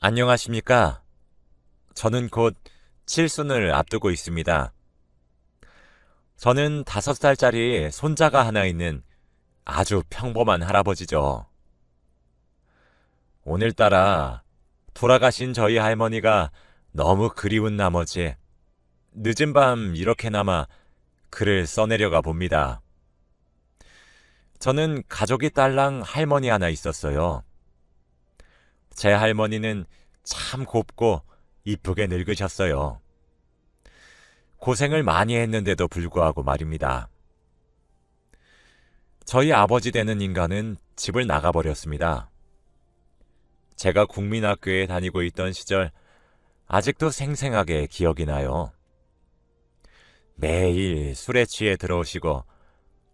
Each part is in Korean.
안녕하십니까? 저는 곧 칠순을 앞두고 있습니다. 저는 5살짜리 손자가 하나 있는 아주 평범한 할아버지죠. 오늘따라 돌아가신 저희 할머니가 너무 그리운 나머지 늦은 밤 이렇게나마 글을 써내려가 봅니다. 저는 가족이 딸랑 할머니 하나 있었어요. 제 할머니는 참 곱고 이쁘게 늙으셨어요. 고생을 많이 했는데도 불구하고 말입니다. 저희 아버지 되는 인간은 집을 나가버렸습니다. 제가 국민학교에 다니고 있던 시절 아직도 생생하게 기억이 나요. 매일 술에 취해 들어오시고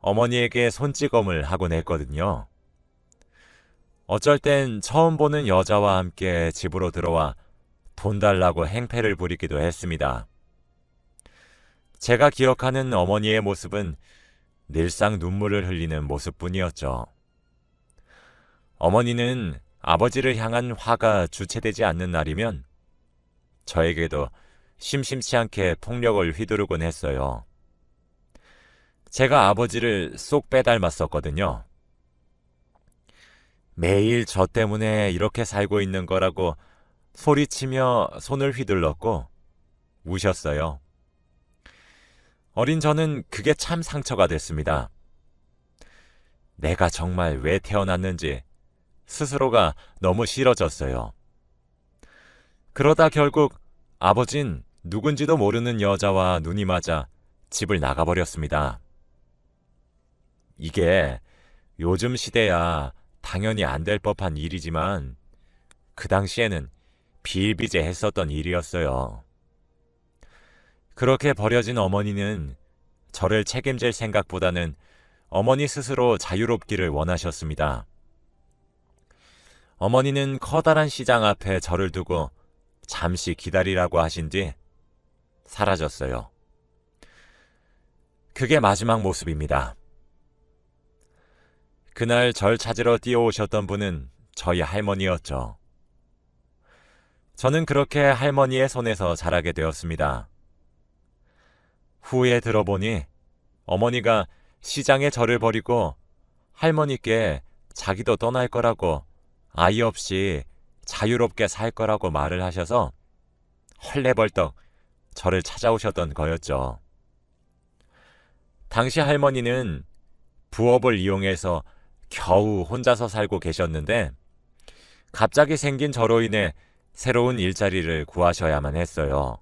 어머니에게 손찌검을 하곤 했거든요. 어쩔 땐 처음 보는 여자와 함께 집으로 들어와 돈 달라고 행패를 부리기도 했습니다. 제가 기억하는 어머니의 모습은 늘상 눈물을 흘리는 모습뿐이었죠. 어머니는 아버지를 향한 화가 주체되지 않는 날이면 저에게도 심심치 않게 폭력을 휘두르곤 했어요. 제가 아버지를 쏙 빼닮았었거든요. 매일 저 때문에 이렇게 살고 있는 거라고 소리치며 손을 휘둘렀고 우셨어요. 어린 저는 그게 참 상처가 됐습니다. 내가 정말 왜 태어났는지 스스로가 너무 싫어졌어요. 그러다 결국 아버진 누군지도 모르는 여자와 눈이 맞아 집을 나가버렸습니다. 이게 요즘 시대야 당연히 안 될 법한 일이지만 그 당시에는 비일비재했었던 일이었어요. 그렇게 버려진 어머니는 저를 책임질 생각보다는 어머니 스스로 자유롭기를 원하셨습니다. 어머니는 커다란 시장 앞에 저를 두고 잠시 기다리라고 하신 뒤 사라졌어요. 그게 마지막 모습입니다. 그날 절 찾으러 뛰어오셨던 분은 저희 할머니였죠. 저는 그렇게 할머니의 손에서 자라게 되었습니다. 후에 들어보니 어머니가 시장에 저를 버리고 할머니께 자기도 떠날 거라고 아이 없이 자유롭게 살 거라고 말을 하셔서 헐레벌떡 저를 찾아오셨던 거였죠. 당시 할머니는 부업을 이용해서 겨우 혼자서 살고 계셨는데 갑자기 생긴 저로 인해 새로운 일자리를 구하셔야만 했어요.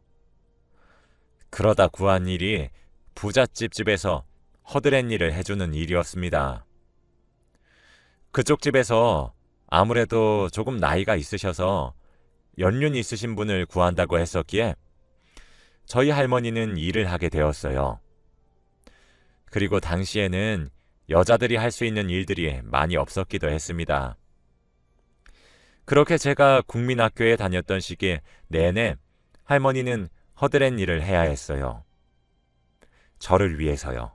그러다 구한 일이 부잣집 집에서 허드렛 일을 해주는 일이었습니다. 그쪽 집에서 아무래도 조금 나이가 있으셔서 연륜 있으신 분을 구한다고 했었기에 저희 할머니는 일을 하게 되었어요. 그리고 당시에는 여자들이 할 수 있는 일들이 많이 없었기도 했습니다. 그렇게 제가 국민학교에 다녔던 시기 내내 할머니는 허드렛 일을 해야 했어요. 저를 위해서요.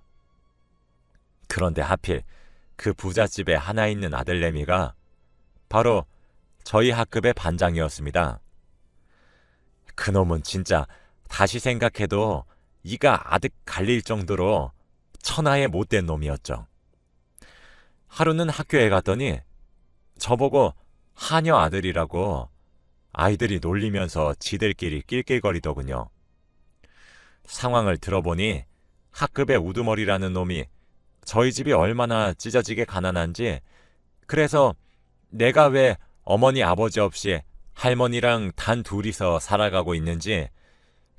그런데 하필 그 부잣집에 하나 있는 아들내미가 바로 저희 학급의 반장이었습니다. 그놈은 진짜 다시 생각해도 이가 아득 갈릴 정도로 천하의 못된 놈이었죠. 하루는 학교에 갔더니 저보고 하녀 아들이라고 아이들이 놀리면서 지들끼리 낄낄거리더군요. 상황을 들어보니 학급의 우두머리라는 놈이 저희 집이 얼마나 찢어지게 가난한지, 그래서 내가 왜 어머니 아버지 없이 할머니랑 단 둘이서 살아가고 있는지,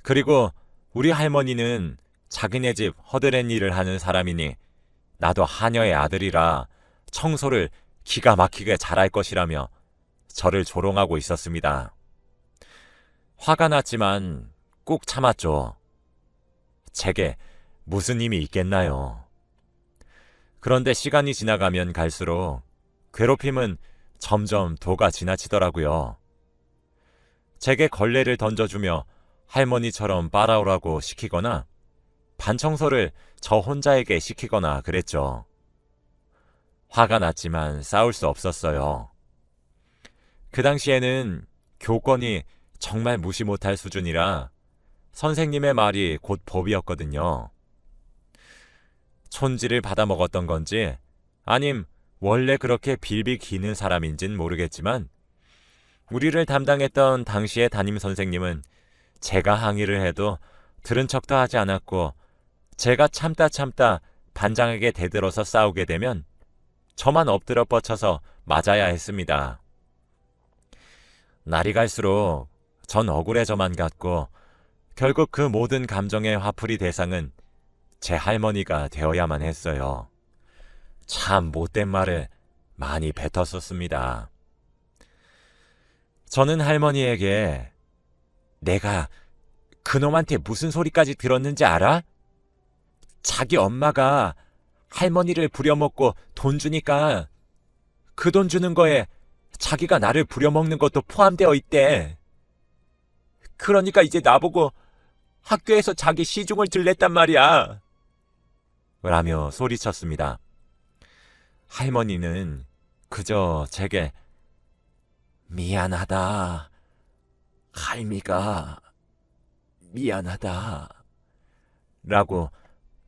그리고 우리 할머니는 자기네 집 허드렛 일을 하는 사람이니 나도 하녀의 아들이라 청소를 기가 막히게 잘할 것이라며 저를 조롱하고 있었습니다. 화가 났지만 꾹 참았죠. 제게 무슨 힘이 있겠나요? 그런데 시간이 지나가면 갈수록 괴롭힘은 점점 도가 지나치더라고요. 제게 걸레를 던져주며 할머니처럼 빨아오라고 시키거나 반청소를 저 혼자에게 시키거나 그랬죠. 화가 났지만 싸울 수 없었어요. 그 당시에는 교권이 정말 무시 못할 수준이라 선생님의 말이 곧 법이었거든요. 촌지를 받아먹었던 건지 아님 원래 그렇게 빌비 기는 사람인진 모르겠지만 우리를 담당했던 당시의 담임 선생님은 제가 항의를 해도 들은 척도 하지 않았고 제가 참다 반장에게 대들어서 싸우게 되면 저만 엎드려 뻗쳐서 맞아야 했습니다. 날이 갈수록 전 억울해져만 갔고 결국 그 모든 감정의 화풀이 대상은 제 할머니가 되어야만 했어요. 참 못된 말을 많이 뱉었었습니다. 저는 할머니에게 내가 그놈한테 무슨 소리까지 들었는지 알아? 자기 엄마가 할머니를 부려먹고 돈 주니까 그 돈 주는 거에 자기가 나를 부려먹는 것도 포함되어 있대. 그러니까 이제 나보고 학교에서 자기 시중을 들랬단 말이야. 라며 소리쳤습니다. 할머니는 그저 제게 미안하다. 할미가 미안하다. 라고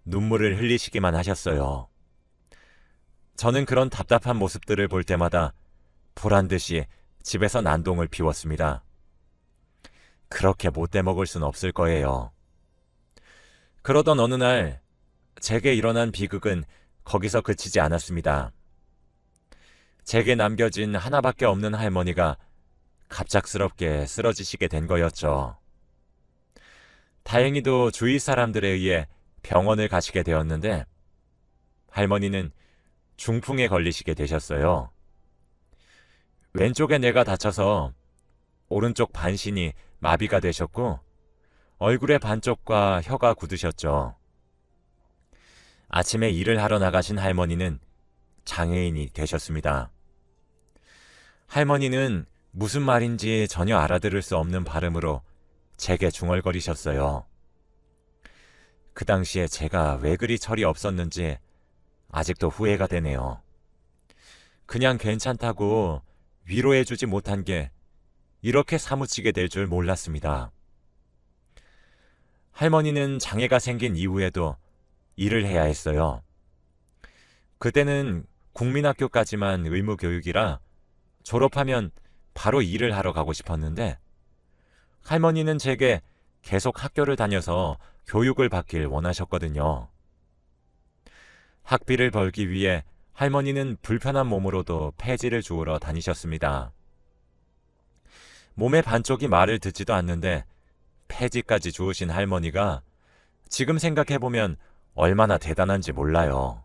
눈물을 흘리시기만 하셨어요. 저는 그런 답답한 모습들을 볼 때마다 보란듯이 집에서 난동을 피웠습니다. 그렇게 못돼 먹을 순 없을 거예요. 그러던 어느 날 제게 일어난 비극은 거기서 그치지 않았습니다. 제게 남겨진 하나밖에 없는 할머니가 갑작스럽게 쓰러지시게 된 거였죠. 다행히도 주위 사람들에 의해 병원을 가시게 되었는데 할머니는 중풍에 걸리시게 되셨어요. 왼쪽에 뇌가 다쳐서 오른쪽 반신이 마비가 되셨고 얼굴의 반쪽과 혀가 굳으셨죠. 아침에 일을 하러 나가신 할머니는 장애인이 되셨습니다. 할머니는 무슨 말인지 전혀 알아들을 수 없는 발음으로 제게 중얼거리셨어요. 그 당시에 제가 왜 그리 철이 없었는지 아직도 후회가 되네요. 그냥 괜찮다고 위로해주지 못한 게 이렇게 사무치게 될 줄 몰랐습니다. 할머니는 장애가 생긴 이후에도 일을 해야 했어요. 그때는 국민학교까지만 의무교육이라 졸업하면 바로 일을 하러 가고 싶었는데 할머니는 제게 계속 학교를 다녀서 교육을 받길 원하셨거든요. 학비를 벌기 위해 할머니는 불편한 몸으로도 폐지를 주우러 다니셨습니다. 몸의 반쪽이 말을 듣지도 않는데 폐지까지 주우신 할머니가 지금 생각해보면 얼마나 대단한지 몰라요.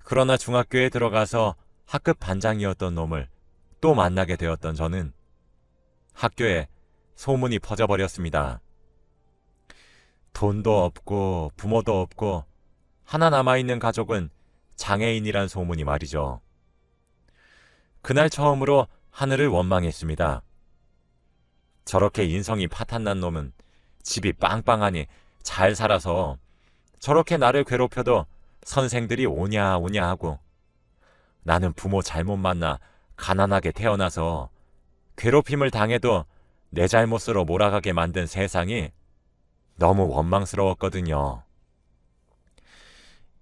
그러나 중학교에 들어가서 학급 반장이었던 놈을 또 만나게 되었던 저는 학교에 소문이 퍼져버렸습니다. 돈도 없고 부모도 없고 하나 남아있는 가족은 장애인이란 소문이 말이죠. 그날 처음으로 하늘을 원망했습니다. 저렇게 인성이 파탄난 놈은 집이 빵빵하니 잘 살아서 저렇게 나를 괴롭혀도 선생들이 오냐 하고 나는 부모 잘못 만나 가난하게 태어나서 괴롭힘을 당해도 내 잘못으로 몰아가게 만든 세상이 너무 원망스러웠거든요.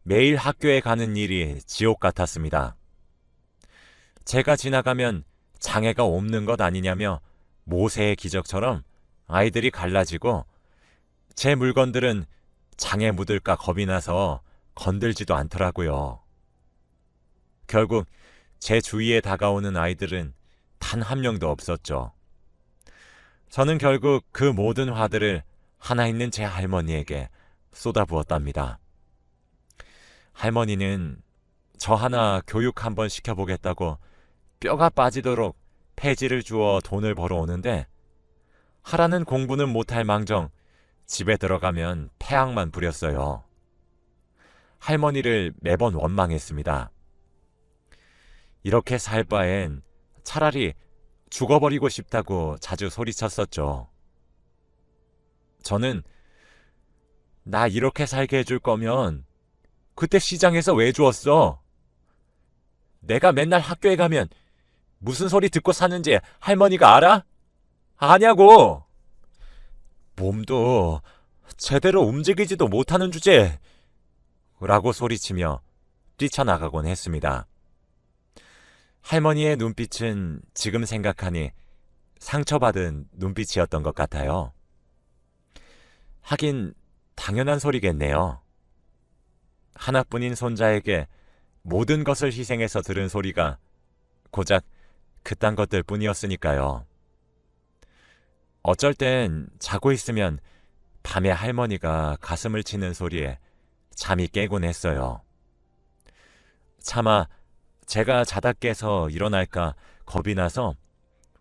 매일 학교에 가는 일이 지옥 같았습니다. 제가 지나가면 장애가 없는 것 아니냐며 모세의 기적처럼 아이들이 갈라지고 제 물건들은 장애 묻을까 겁이 나서 건들지도 않더라고요. 결국 제 주위에 다가오는 아이들은 단 한 명도 없었죠. 저는 결국 그 모든 화들을 하나 있는 제 할머니에게 쏟아부었답니다. 할머니는 저 하나 교육 한번 시켜보겠다고 뼈가 빠지도록 폐지를 주어 돈을 벌어오는데 하라는 공부는 못할 망정 집에 들어가면 패악만 부렸어요. 할머니를 매번 원망했습니다. 이렇게 살 바엔 차라리 죽어버리고 싶다고 자주 소리쳤었죠. 저는 나 이렇게 살게 해줄 거면 그때 시장에서 왜 주었어? 내가 맨날 학교에 가면 무슨 소리 듣고 사는지 할머니가 알아? 아냐고! 몸도 제대로 움직이지도 못하는 주제에 라고 소리치며 뛰쳐나가곤 했습니다. 할머니의 눈빛은 지금 생각하니 상처받은 눈빛이었던 것 같아요. 하긴 당연한 소리겠네요. 하나뿐인 손자에게 모든 것을 희생해서 들은 소리가 고작 그딴 것들 뿐이었으니까요. 어쩔 땐 자고 있으면 밤에 할머니가 가슴을 치는 소리에 잠이 깨곤 했어요. 차마 제가 자다 깨서 일어날까 겁이 나서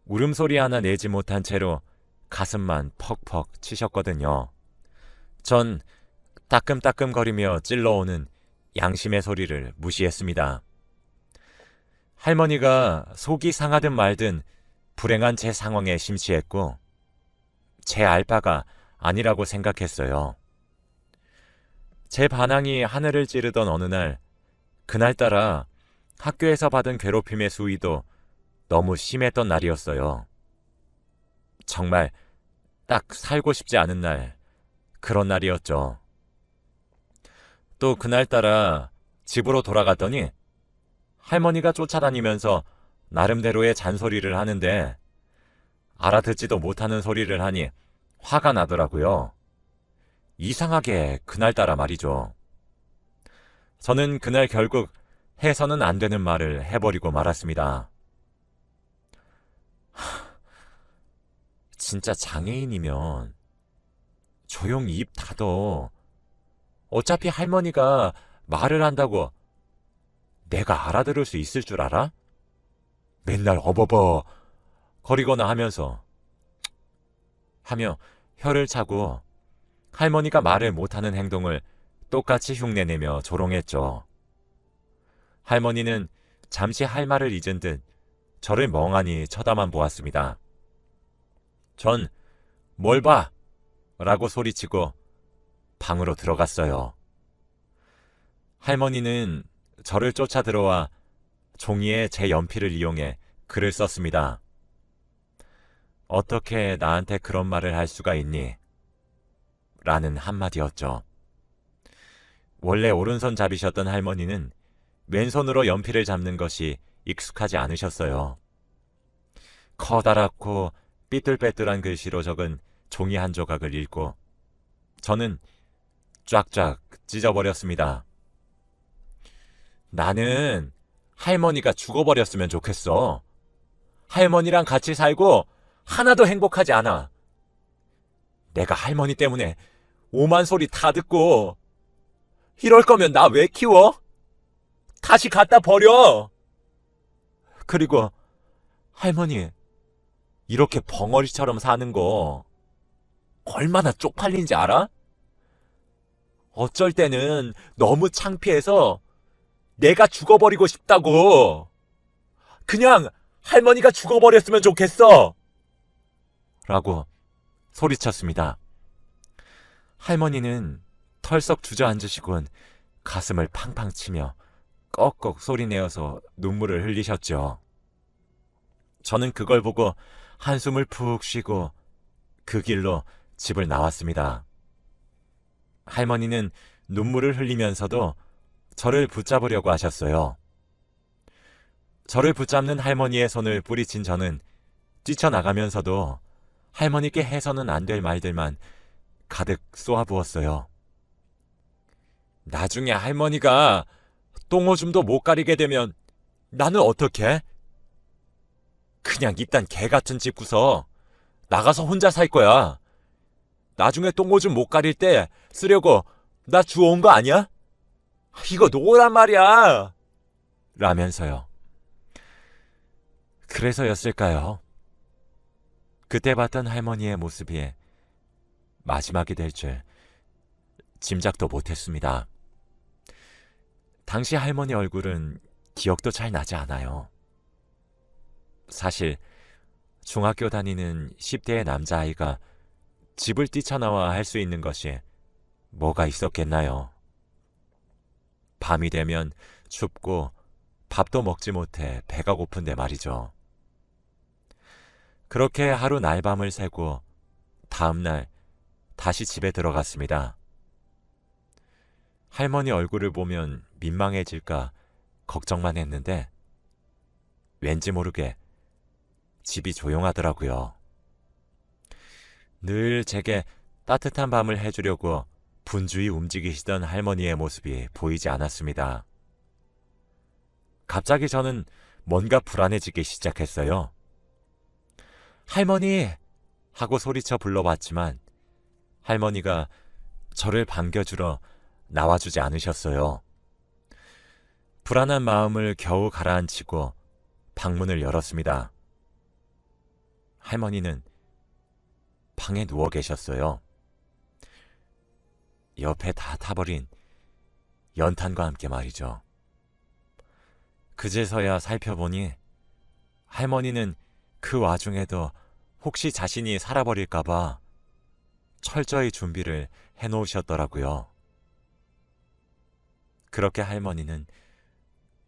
울음소리 하나 내지 못한 채로 가슴만 퍽퍽 치셨거든요. 전 따끔따끔거리며 찔러오는 양심의 소리를 무시했습니다. 할머니가 속이 상하든 말든 불행한 제 상황에 심취했고 제 알바가 아니라고 생각했어요. 제 반항이 하늘을 찌르던 어느 날, 그날따라 학교에서 받은 괴롭힘의 수위도 너무 심했던 날이었어요. 정말 딱 살고 싶지 않은 날, 그런 날이었죠. 또 그날따라 집으로 돌아갔더니 할머니가 쫓아다니면서 나름대로의 잔소리를 하는데 알아듣지도 못하는 소리를 하니 화가 나더라고요. 이상하게 그날따라 말이죠. 저는 그날 결국 해서는 안 되는 말을 해버리고 말았습니다. 진짜 장애인이면 조용히 입 닫어. 어차피 할머니가 말을 한다고 내가 알아들을 수 있을 줄 알아? 맨날 어버버 거리거나 하면서 하며 혀를 차고 할머니가 말을 못하는 행동을 똑같이 흉내내며 조롱했죠. 할머니는 잠시 할 말을 잊은 듯 저를 멍하니 쳐다만 보았습니다. 전 뭘 봐? 라고 소리치고 방으로 들어갔어요. 할머니는 저를 쫓아 들어와 종이에 제 연필을 이용해 글을 썼습니다. 어떻게 나한테 그런 말을 할 수가 있니? 라는 한마디였죠. 원래 오른손잡이셨던 할머니는 왼손으로 연필을 잡는 것이 익숙하지 않으셨어요. 커다랗고 삐뚤빼뚤한 글씨로 적은 종이 한 조각을 읽고 저는 쫙쫙 찢어버렸습니다. 나는 할머니가 죽어버렸으면 좋겠어. 할머니랑 같이 살고 하나도 행복하지 않아. 내가 할머니 때문에 오만 소리 다 듣고 이럴 거면 나 왜 키워? 다시 갖다 버려. 그리고 할머니 이렇게 벙어리처럼 사는 거 얼마나 쪽팔린지 알아? 어쩔 때는 너무 창피해서 내가 죽어버리고 싶다고. 그냥 할머니가 죽어버렸으면 좋겠어. 라고 소리쳤습니다. 할머니는 털썩 주저앉으시곤 가슴을 팡팡 치며 꺽꺽 소리내어서 눈물을 흘리셨죠. 저는 그걸 보고 한숨을 푹 쉬고 그 길로 집을 나왔습니다. 할머니는 눈물을 흘리면서도 저를 붙잡으려고 하셨어요. 저를 붙잡는 할머니의 손을 뿌리친 저는 뛰쳐나가면서도 할머니께 해서는 안 될 말들만 가득 쏘아부었어요. 나중에 할머니가 똥오줌도 못 가리게 되면 나는 어떡해? 그냥 이딴 개같은 집 구서 나가서 혼자 살 거야. 나중에 똥오줌 못 가릴 때 쓰려고 나 주워온 거 아니야? 이거 놓으란 말이야. 라면서요. 그래서였을까요? 그때 봤던 할머니의 모습이 마지막이 될 줄 짐작도 못했습니다. 당시 할머니 얼굴은 기억도 잘 나지 않아요. 사실 중학교 다니는 10대의 남자아이가 집을 뛰쳐나와 할 수 있는 것이 뭐가 있었겠나요? 밤이 되면 춥고 밥도 먹지 못해 배가 고픈데 말이죠. 그렇게 하루 날밤을 새고 다음날 다시 집에 들어갔습니다. 할머니 얼굴을 보면 민망해질까 걱정만 했는데 왠지 모르게 집이 조용하더라고요. 늘 제게 따뜻한 밤을 해주려고 분주히 움직이시던 할머니의 모습이 보이지 않았습니다. 갑자기 저는 뭔가 불안해지기 시작했어요. 할머니! 하고 소리쳐 불러봤지만 할머니가 저를 반겨주러 나와주지 않으셨어요. 불안한 마음을 겨우 가라앉히고 방문을 열었습니다. 할머니는 방에 누워 계셨어요. 옆에 다 타버린 연탄과 함께 말이죠. 그제서야 살펴보니 할머니는 그 와중에도 혹시 자신이 살아버릴까봐 철저히 준비를 해놓으셨더라고요. 그렇게 할머니는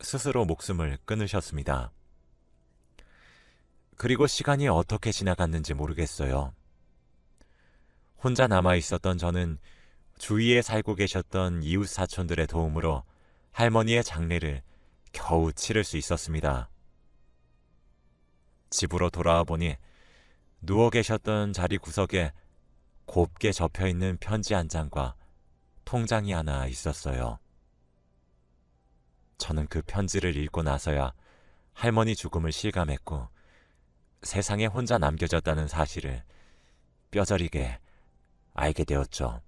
스스로 목숨을 끊으셨습니다. 그리고 시간이 어떻게 지나갔는지 모르겠어요. 혼자 남아 있었던 저는 주위에 살고 계셨던 이웃 사촌들의 도움으로 할머니의 장례를 겨우 치를 수 있었습니다. 집으로 돌아와 보니 누워 계셨던 자리 구석에 곱게 접혀 있는 편지 한 장과 통장이 하나 있었어요. 저는 그 편지를 읽고 나서야 할머니 죽음을 실감했고 세상에 혼자 남겨졌다는 사실을 뼈저리게 알게 되었죠.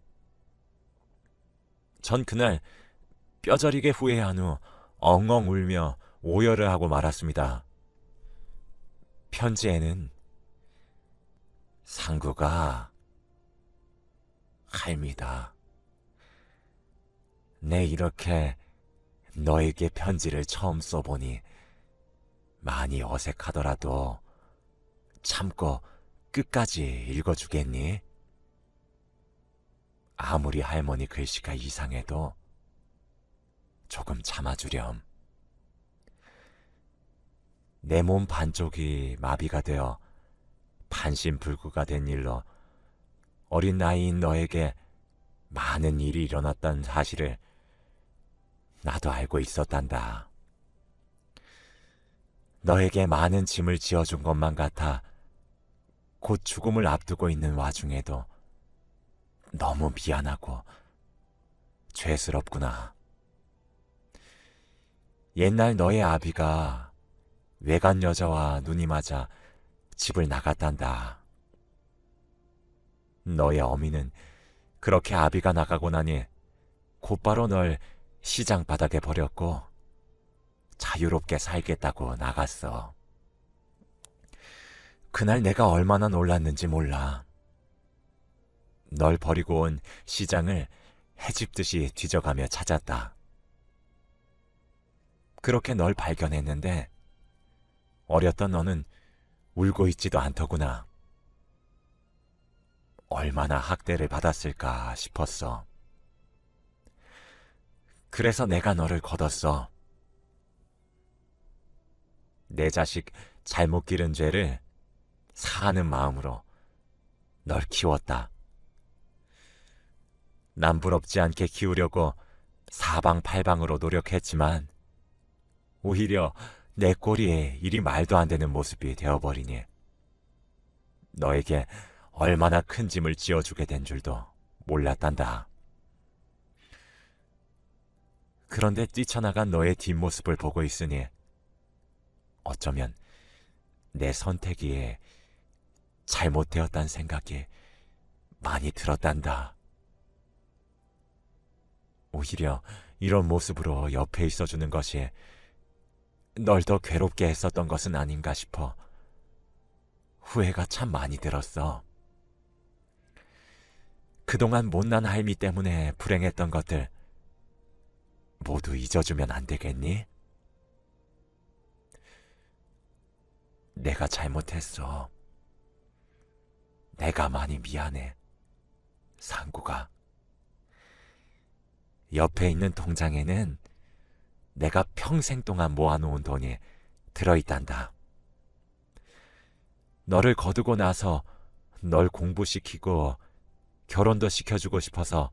전 그날 뼈저리게 후회한 후 엉엉 울며 오열을 하고 말았습니다. 편지에는 상구가 할미다. 내 이렇게 너에게 편지를 처음 써보니 많이 어색하더라도 참고 끝까지 읽어주겠니? 아무리 할머니 글씨가 이상해도 조금 참아주렴. 내 몸 반쪽이 마비가 되어 반신불구가 된 일로 어린 나이인 너에게 많은 일이 일어났다는 사실을 나도 알고 있었단다. 너에게 많은 짐을 지어준 것만 같아 곧 죽음을 앞두고 있는 와중에도 너무 미안하고 죄스럽구나. 옛날 너의 아비가 외간 여자와 눈이 맞아 집을 나갔단다. 너의 어미는 그렇게 아비가 나가고 나니 곧바로 널 시장 바닥에 버렸고 자유롭게 살겠다고 나갔어. 그날 내가 얼마나 놀랐는지 몰라. 널 버리고 온 시장을 해집듯이 뒤져가며 찾았다. 그렇게 널 발견했는데 어렸던 너는 울고 있지도 않더구나. 얼마나 학대를 받았을까 싶었어. 그래서 내가 너를 거뒀어. 내 자식 잘못 기른 죄를 사하는 마음으로 널 키웠다. 남부럽지 않게 키우려고 사방팔방으로 노력했지만 오히려 내 꼴이 이리 말도 안 되는 모습이 되어버리니 너에게 얼마나 큰 짐을 지어주게 된 줄도 몰랐단다. 그런데 뛰쳐나간 너의 뒷모습을 보고 있으니 어쩌면 내 선택이 잘못되었다는 생각이 많이 들었단다. 오히려 이런 모습으로 옆에 있어주는 것이 널 더 괴롭게 했었던 것은 아닌가 싶어 후회가 참 많이 들었어. 그동안 못난 할미 때문에 불행했던 것들 모두 잊어주면 안 되겠니? 내가 잘못했어. 내가 많이 미안해, 상구가. 옆에 있는 통장에는 내가 평생 동안 모아놓은 돈이 들어있단다. 너를 거두고 나서 널 공부시키고 결혼도 시켜주고 싶어서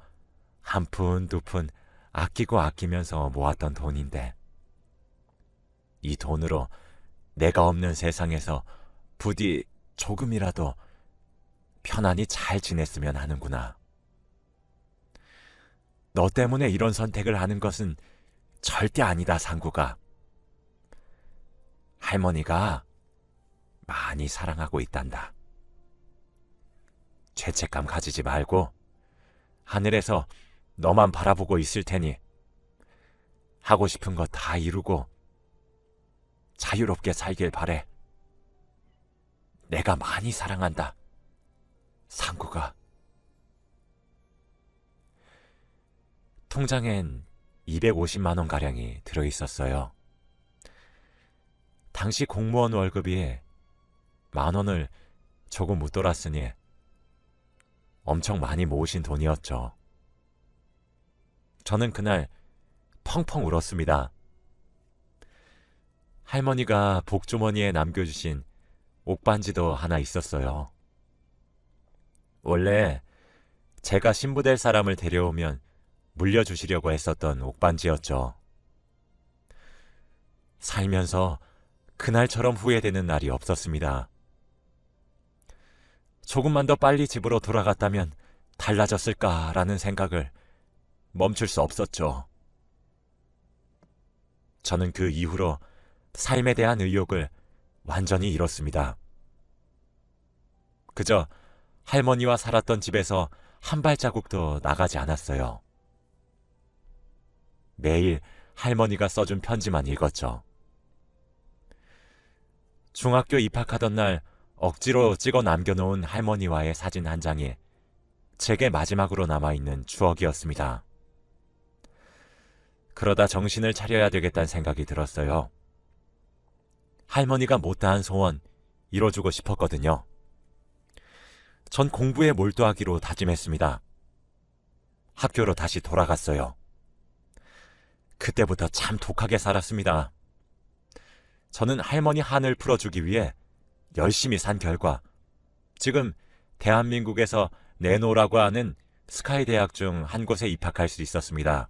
한 푼 두 푼 아끼고 아끼면서 모았던 돈인데 이 돈으로 내가 없는 세상에서 부디 조금이라도 편안히 잘 지냈으면 하는구나. 너 때문에 이런 선택을 하는 것은 절대 아니다, 상구가. 할머니가 많이 사랑하고 있단다. 죄책감 가지지 말고 하늘에서 너만 바라보고 있을 테니 하고 싶은 거 다 이루고 자유롭게 살길 바래. 내가 많이 사랑한다, 상구가. 통장엔 250만 원가량이 들어있었어요. 당시 공무원 월급이 10,000원을 조금 못 돌았으니 엄청 많이 모으신 돈이었죠. 저는 그날 펑펑 울었습니다. 할머니가 복주머니에 남겨주신 옥반지도 하나 있었어요. 원래 제가 신부 될 사람을 데려오면 물려주시려고 했었던 옥반지였죠. 살면서 그날처럼 후회되는 날이 없었습니다. 조금만 더 빨리 집으로 돌아갔다면 달라졌을까라는 생각을 멈출 수 없었죠. 저는 그 이후로 삶에 대한 의욕을 완전히 잃었습니다. 그저 할머니와 살았던 집에서 한 발자국도 나가지 않았어요. 매일 할머니가 써준 편지만 읽었죠. 중학교 입학하던 날 억지로 찍어 남겨놓은 할머니와의 사진 한 장이 제게 마지막으로 남아있는 추억이었습니다. 그러다 정신을 차려야 되겠다는 생각이 들었어요. 할머니가 못다한 소원 이뤄주고 싶었거든요. 전 공부에 몰두하기로 다짐했습니다. 학교로 다시 돌아갔어요. 그때부터 참 독하게 살았습니다. 저는 할머니 한을 풀어주기 위해 열심히 산 결과 지금 대한민국에서 내노라고 하는 스카이 대학 중 한 곳에 입학할 수 있었습니다.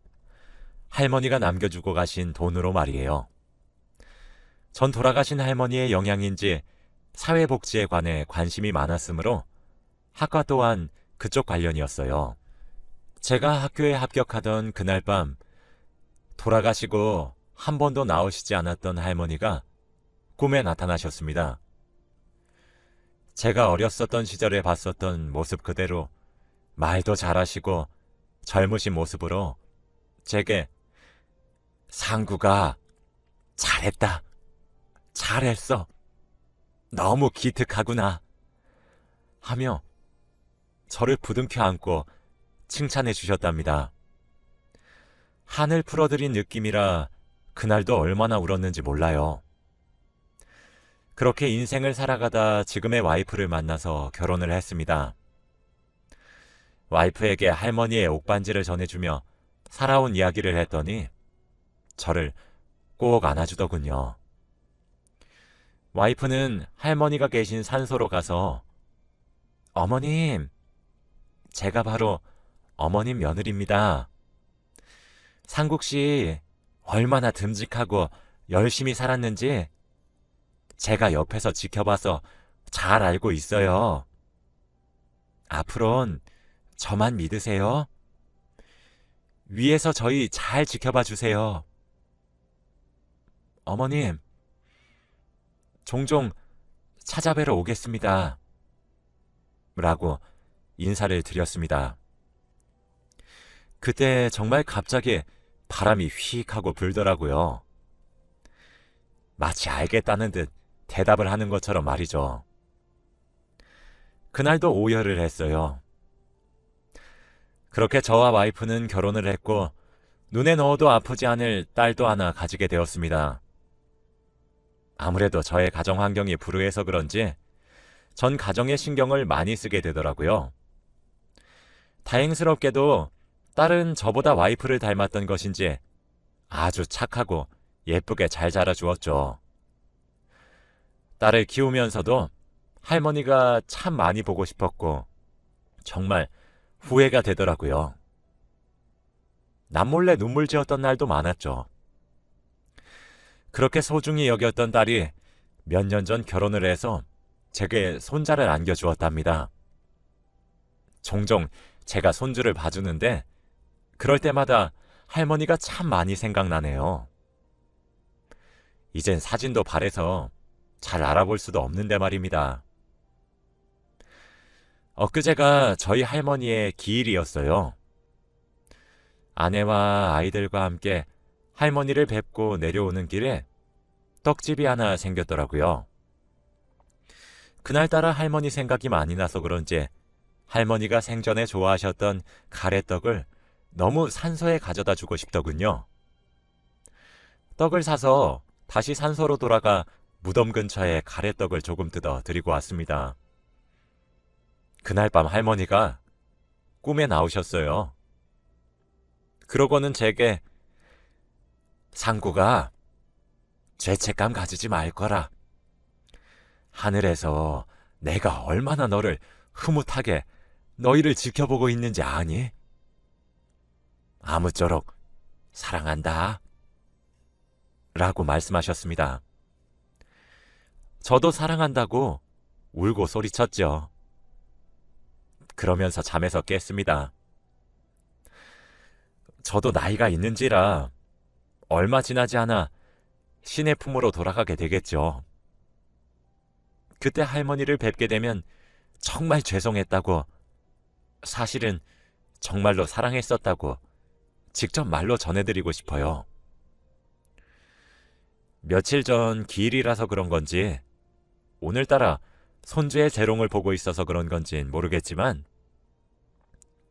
할머니가 남겨주고 가신 돈으로 말이에요. 전 돌아가신 할머니의 영향인지 사회복지에 관해 관심이 많았으므로 학과 또한 그쪽 관련이었어요. 제가 학교에 합격하던 그날 밤 돌아가시고 한 번도 나오시지 않았던 할머니가 꿈에 나타나셨습니다. 제가 어렸었던 시절에 봤었던 모습 그대로 말도 잘하시고 젊으신 모습으로 제게 상구가 잘했다, 잘했어, 너무 기특하구나 하며 저를 부둥켜 안고 칭찬해 주셨답니다. 한을 풀어드린 느낌이라 그날도 얼마나 울었는지 몰라요. 그렇게 인생을 살아가다 지금의 와이프를 만나서 결혼을 했습니다. 와이프에게 할머니의 옥반지를 전해주며 살아온 이야기를 했더니 저를 꼭 안아주더군요. 와이프는 할머니가 계신 산소로 가서 어머님, 제가 바로 어머님 며느리입니다. 상국씨 얼마나 듬직하고 열심히 살았는지 제가 옆에서 지켜봐서 잘 알고 있어요. 앞으론 저만 믿으세요. 위에서 저희 잘 지켜봐 주세요. 어머님, 종종 찾아뵈러 오겠습니다. 라고 인사를 드렸습니다. 그때 정말 갑자기 바람이 휙 하고 불더라고요. 마치 알겠다는 듯 대답을 하는 것처럼 말이죠. 그날도 오열을 했어요. 그렇게 저와 와이프는 결혼을 했고 눈에 넣어도 아프지 않을 딸도 하나 가지게 되었습니다. 아무래도 저의 가정 환경이 불우해서 그런지 전 가정에 신경을 많이 쓰게 되더라고요. 다행스럽게도 딸은 저보다 와이프를 닮았던 것인지 아주 착하고 예쁘게 잘 자라주었죠. 딸을 키우면서도 할머니가 참 많이 보고 싶었고 정말 후회가 되더라고요. 남몰래 눈물 지었던 날도 많았죠. 그렇게 소중히 여겼던 딸이 몇 년 전 결혼을 해서 제게 손자를 안겨주었답니다. 종종 제가 손주를 봐주는데 그럴 때마다 할머니가 참 많이 생각나네요. 이젠 사진도 발해서 잘 알아볼 수도 없는데 말입니다. 엊그제가 저희 할머니의 기일이었어요. 아내와 아이들과 함께 할머니를 뵙고 내려오는 길에 떡집이 하나 생겼더라고요. 그날따라 할머니 생각이 많이 나서 그런지 할머니가 생전에 좋아하셨던 가래떡을 너무 산소에 가져다 주고 싶더군요. 떡을 사서 다시 산소로 돌아가 무덤 근처에 가래떡을 조금 뜯어 드리고 왔습니다. 그날 밤 할머니가 꿈에 나오셨어요. 그러고는 제게 상구가 죄책감 가지지 말 거라. 하늘에서 내가 얼마나 너를 흐뭇하게 너희를 지켜보고 있는지 아니? 아무쪼록 사랑한다. 라고 말씀하셨습니다. 저도 사랑한다고 울고 소리쳤죠. 그러면서 잠에서 깼습니다. 저도 나이가 있는지라 얼마 지나지 않아 신의 품으로 돌아가게 되겠죠. 그때 할머니를 뵙게 되면 정말 죄송했다고, 사실은 정말로 사랑했었다고 직접 말로 전해드리고 싶어요. 며칠 전 기일이라서 그런 건지 오늘따라 손주의 재롱을 보고 있어서 그런 건진 모르겠지만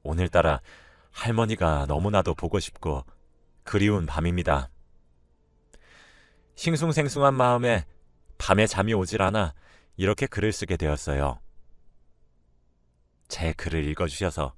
오늘따라 할머니가 너무나도 보고 싶고 그리운 밤입니다. 싱숭생숭한 마음에 밤에 잠이 오질 않아 이렇게 글을 쓰게 되었어요. 제 글을 읽어주셔서